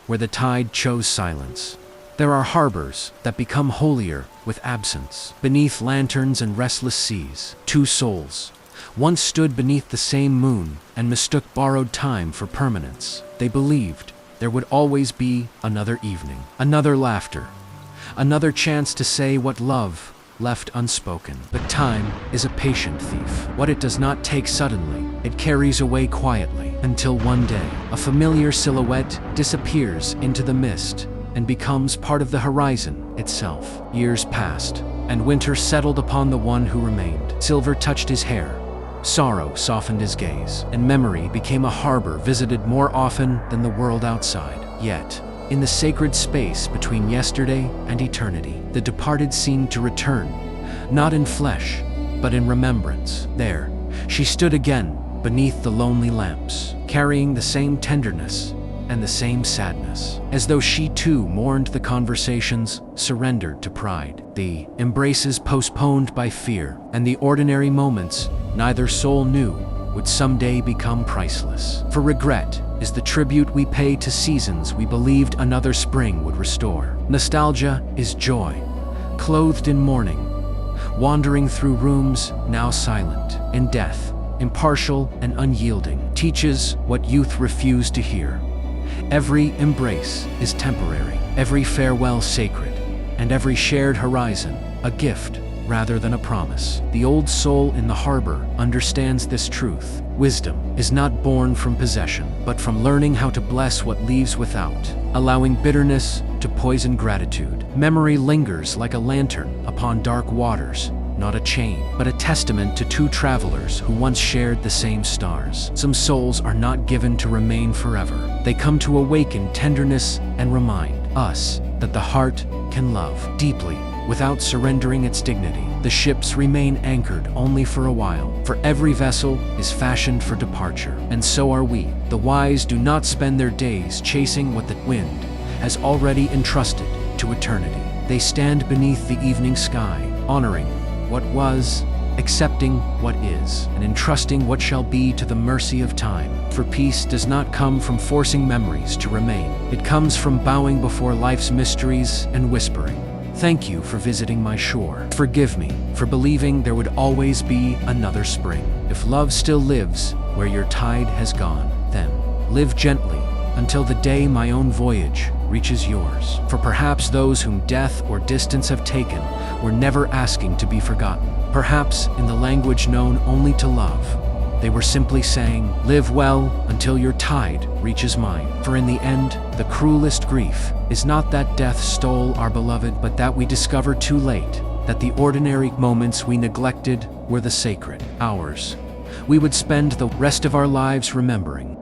where the tide chose silence. There are harbors that become holier with absence. Beneath lanterns and restless seas, two souls once stood beneath the same moon and mistook borrowed time for permanence. They believed there would always be another evening, another laughter, another chance to say what love left unspoken. But time is a patient thief. What it does not take suddenly, it carries away quietly, until one day, a familiar silhouette disappears into the mist and becomes part of the horizon itself. Years passed, and winter settled upon the one who remained. Silver touched his hair, sorrow softened his gaze, and memory became a harbor visited more often than the world outside. Yet, in the sacred space between yesterday and eternity, the departed seemed to return, not in flesh, but in remembrance. There, she stood again beneath the lonely lamps, carrying the same tenderness and the same sadness, as though she too mourned the conversations surrendered to pride, the embraces postponed by fear, and the ordinary moments neither soul knew would someday become priceless. For regret is the tribute we pay to seasons we believed another spring would restore. Nostalgia is joy, clothed in mourning, wandering through rooms now silent, and death, impartial and unyielding, teaches what youth refused to hear. Every embrace is temporary, every farewell sacred, and every shared horizon a gift rather than a promise. The old soul in the harbor understands this truth. Wisdom is not born from possession, but from learning how to bless what leaves without, allowing bitterness to poison gratitude. Memory lingers like a lantern upon dark waters, not a chain, but a testament to two travelers who once shared the same stars. Some souls are not given to remain forever. They come to awaken tenderness and remind us that the heart can love deeply without surrendering its dignity. The ships remain anchored only for a while, for every vessel is fashioned for departure, and so are we. The wise do not spend their days chasing what the wind has already entrusted to eternity. They stand beneath the evening sky, honoring what was, accepting what is, and entrusting what shall be to the mercy of time. For peace does not come from forcing memories to remain. It comes from bowing before life's mysteries and whispering, "Thank you for visiting my shore. Forgive me for believing there would always be another spring." If love still lives where your tide has gone, then live gently until the day my own voyage reaches yours. For perhaps those whom death or distance have taken were never asking to be forgotten. Perhaps in the language known only to love, they were simply saying, "Live well until your tide reaches mine." For in the end, the cruelest grief is not that death stole our beloved, but that we discover too late that the ordinary moments we neglected were the sacred hours we would spend the rest of our lives remembering.